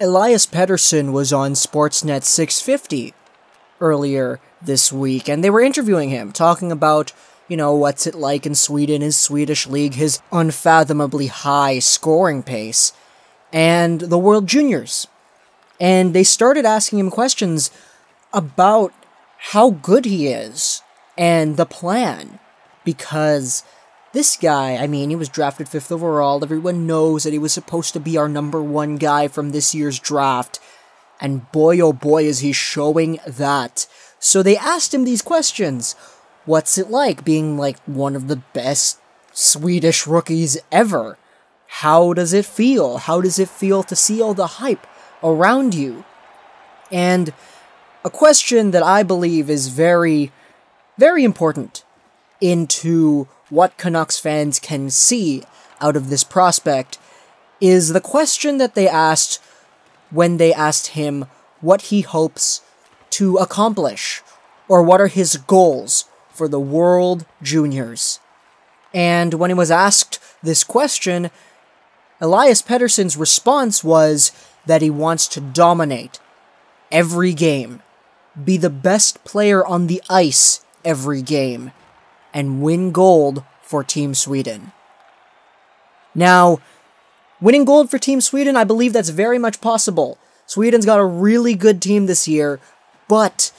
Elias Pettersson was on Sportsnet 650 earlier this week, and they were interviewing him, talking about, what's it like in Sweden, his Swedish league, his unfathomably high scoring pace, and the World Juniors. And they started asking him questions about how good he is, and the plan, because this guy, he was drafted 5th overall. Everyone knows that he was supposed to be our number 1 guy from this year's draft. And boy, oh boy, is he showing that. So they asked him these questions. What's it like being, one of the best Swedish rookies ever? How does it feel? How does it feel to see all the hype around you? And a question that I believe is very, very important into what Canucks fans can see out of this prospect is the question that they asked when they asked him what he hopes to accomplish, or what are his goals for the World Juniors. And when he was asked this question, Elias Pettersson's response was that he wants to dominate every game, be the best player on the ice every game, and win gold for Team Sweden. Now, winning gold for Team Sweden, I believe that's very much possible. Sweden's got a really good team this year, but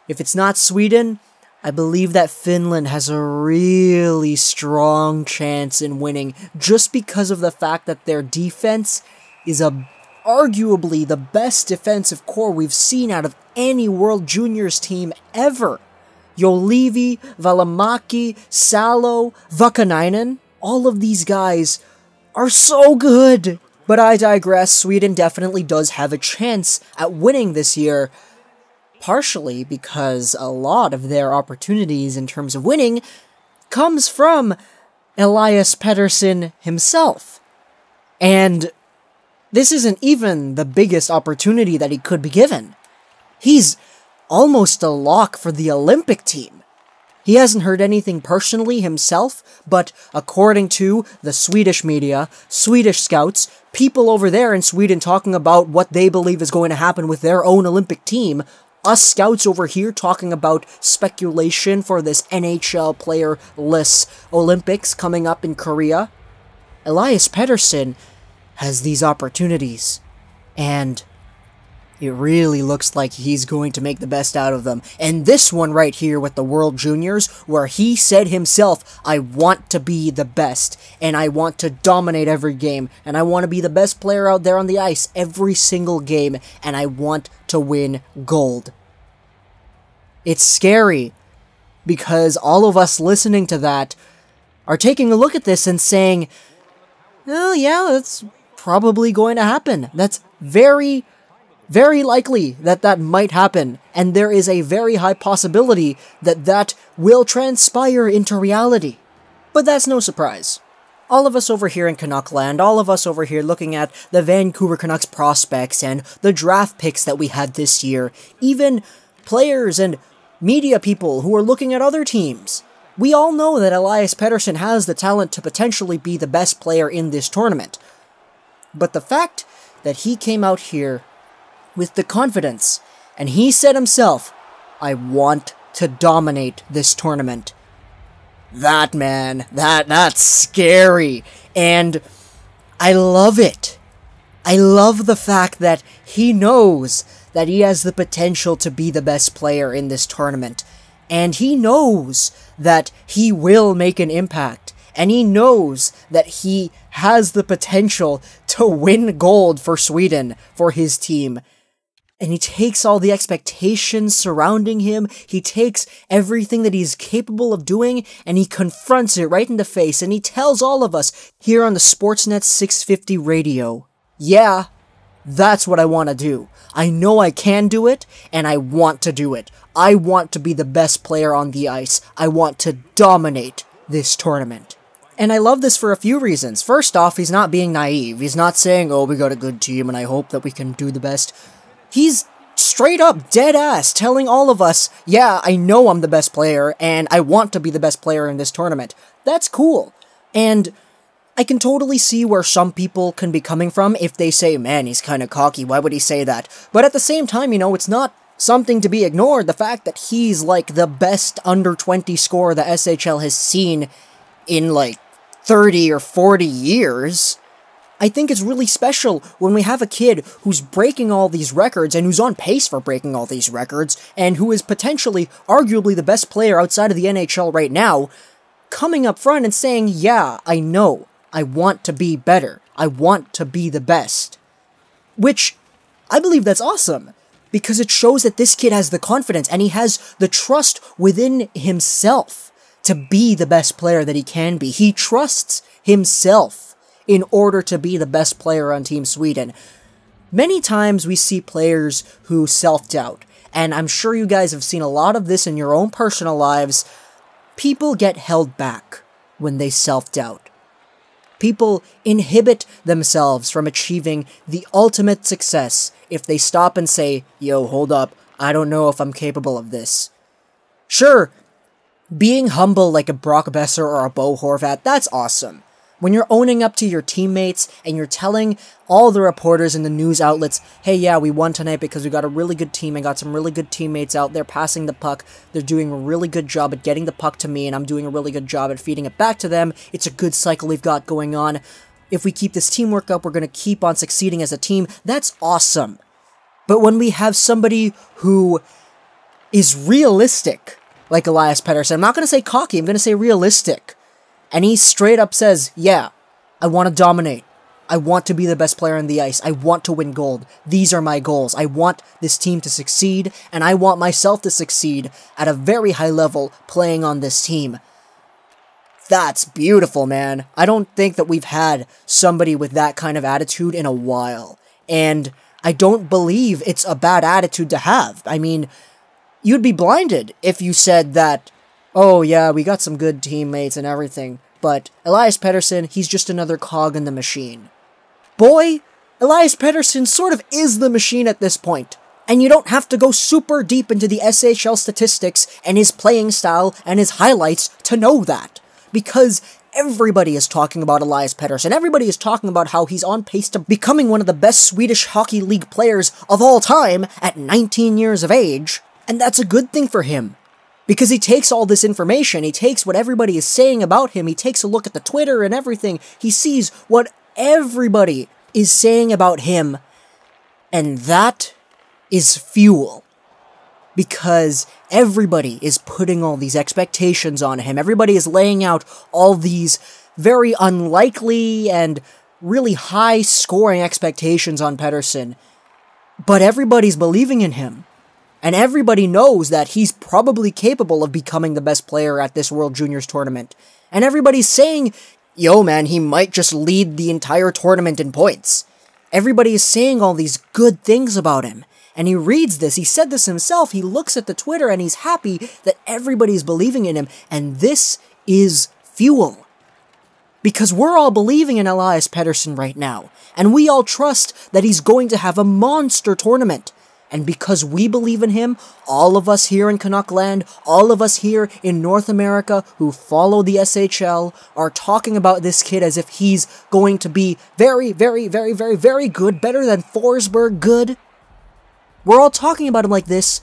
if it's not Sweden, I believe that Finland has a really strong chance in winning, just because of the fact that their defense is arguably the best defensive core we've seen out of any World Juniors team ever. Jollivy, Valimaki, Salo, Vakanainen, all of these guys are so good. But I digress, Sweden definitely does have a chance at winning this year, partially because a lot of their opportunities in terms of winning comes from Elias Pettersson himself. And this isn't even the biggest opportunity that he could be given. He's almost a lock for the Olympic team. He hasn't heard anything personally himself, but according to the Swedish media, Swedish scouts, people over there in Sweden talking about what they believe is going to happen with their own Olympic team, us scouts over here talking about speculation for this NHL player-less Olympics coming up in Korea, Elias Pettersson has these opportunities, and it really looks like he's going to make the best out of them. And this one right here with the World Juniors, where he said himself, I want to be the best, and I want to dominate every game, and I want to be the best player out there on the ice every single game, and I want to win gold. It's scary, because all of us listening to that are taking a look at this and saying, oh yeah, that's probably going to happen. That's very likely that might happen, and there is a very high possibility that will transpire into reality. But that's no surprise. All of us over here in Canuckland, all of us over here looking at the Vancouver Canucks prospects and the draft picks that we had this year, even players and media people who are looking at other teams, we all know that Elias Pettersson has the talent to potentially be the best player in this tournament. But the fact that he came out here with the confidence, and he said himself, I want to dominate this tournament. That's scary, and I love it. I love the fact that he knows that he has the potential to be the best player in this tournament, and he knows that he will make an impact, and he knows that he has the potential to win gold for Sweden, for his team. And he takes all the expectations surrounding him, he takes everything that he's capable of doing, and he confronts it right in the face, and he tells all of us here on the Sportsnet 650 radio, yeah, that's what I want to do. I know I can do it, and I want to do it. I want to be the best player on the ice. I want to dominate this tournament. And I love this for a few reasons. First off, he's not being naive. He's not saying, oh, we got a good team, and I hope that we can do the best. He's straight up, dead ass, telling all of us, yeah, I know I'm the best player, and I want to be the best player in this tournament. That's cool. And I can totally see where some people can be coming from if they say, man, he's kind of cocky, why would he say that? But at the same time, it's not something to be ignored. The fact that he's, like, the best under-20 scorer the SHL has seen in, like, 30 or 40 years, I think it's really special when we have a kid who's breaking all these records and who's on pace for breaking all these records and who is potentially, arguably the best player outside of the NHL right now, coming up front and saying, yeah, I know, I want to be better, I want to be the best. Which, I believe that's awesome, because it shows that this kid has the confidence and he has the trust within himself to be the best player that he can be. He trusts himself in order to be the best player on Team Sweden. Many times we see players who self-doubt, and I'm sure you guys have seen a lot of this in your own personal lives. People get held back when they self-doubt. People inhibit themselves from achieving the ultimate success if they stop and say, yo, hold up, I don't know if I'm capable of this. Sure, being humble like a Brock Besser or a Bo Horvat, that's awesome. When you're owning up to your teammates and you're telling all the reporters and the news outlets, hey, yeah, we won tonight because we got a really good team and got some really good teammates out there passing the puck. They're doing a really good job at getting the puck to me and I'm doing a really good job at feeding it back to them. It's a good cycle we've got going on. If we keep this teamwork up, we're going to keep on succeeding as a team. That's awesome. But when we have somebody who is realistic, like Elias Pettersson, I'm not going to say cocky, I'm going to say realistic. And he straight up says, yeah, I want to dominate. I want to be the best player on the ice. I want to win gold. These are my goals. I want this team to succeed, and I want myself to succeed at a very high level playing on this team. That's beautiful, man. I don't think that we've had somebody with that kind of attitude in a while. And I don't believe it's a bad attitude to have. I mean, you'd be blinded if you said that, oh yeah, we got some good teammates and everything, but Elias Pettersson, he's just another cog in the machine. Boy, Elias Pettersson sort of is the machine at this point. And you don't have to go super deep into the SHL statistics and his playing style and his highlights to know that. Because everybody is talking about Elias Pettersson. Everybody is talking about how he's on pace to becoming one of the best Swedish Hockey League players of all time at 19 years of age. And that's a good thing for him. Because he takes all this information, he takes what everybody is saying about him, he takes a look at the Twitter and everything, he sees what everybody is saying about him, and that is fuel. Because everybody is putting all these expectations on him, everybody is laying out all these very unlikely and really high-scoring expectations on Pettersson, but everybody's believing in him. And everybody knows that he's probably capable of becoming the best player at this World Juniors tournament. And everybody's saying, yo man, he might just lead the entire tournament in points. Everybody is saying all these good things about him. And he reads this, he said this himself, he looks at the Twitter and he's happy that everybody's believing in him. And this is fuel. Because we're all believing in Elias Pettersson right now. And we all trust that he's going to have a monster tournament. And because we believe in him, all of us here in Canuckland, all of us here in North America who follow the SHL are talking about this kid as if he's going to be very, very, very, very, very good, better than Forsberg good. We're all talking about him like this,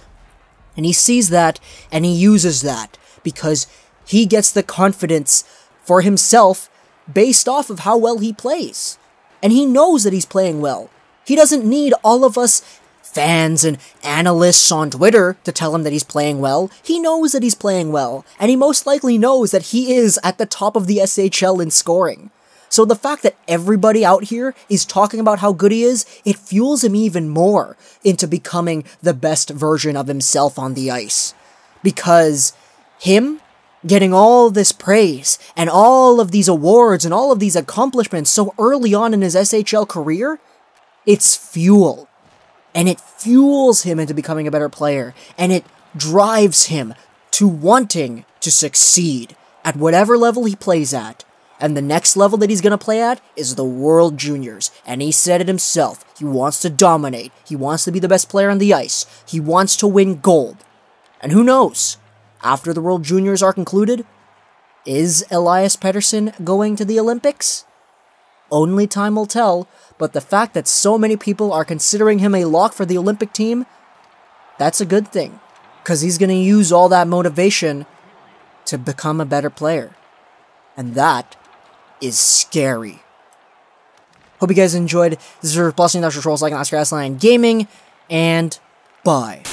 and he sees that, and he uses that, because he gets the confidence for himself based off of how well he plays. And he knows that he's playing well. He doesn't need all of us fans and analysts on Twitter to tell him that he's playing well. He knows that he's playing well, and he most likely knows that he is at the top of the SHL in scoring. So the fact that everybody out here is talking about how good he is, it fuels him even more into becoming the best version of himself on the ice. Because him getting all this praise and all of these awards and all of these accomplishments so early on in his SHL career, it's fuel. And it fuels him into becoming a better player, and it drives him to wanting to succeed at whatever level he plays at. And the next level that he's going to play at is the World Juniors. And he said it himself. He wants to dominate. He wants to be the best player on the ice. He wants to win gold. And who knows? After the World Juniors are concluded, is Elias Pettersson going to the Olympics? Only time will tell, but the fact that so many people are considering him a lock for the Olympic team, that's a good thing, because he's going to use all that motivation to become a better player. And that is scary. Hope you guys enjoyed. This is your Plus Industrial Trolls like Oscar S. Gaming, and bye.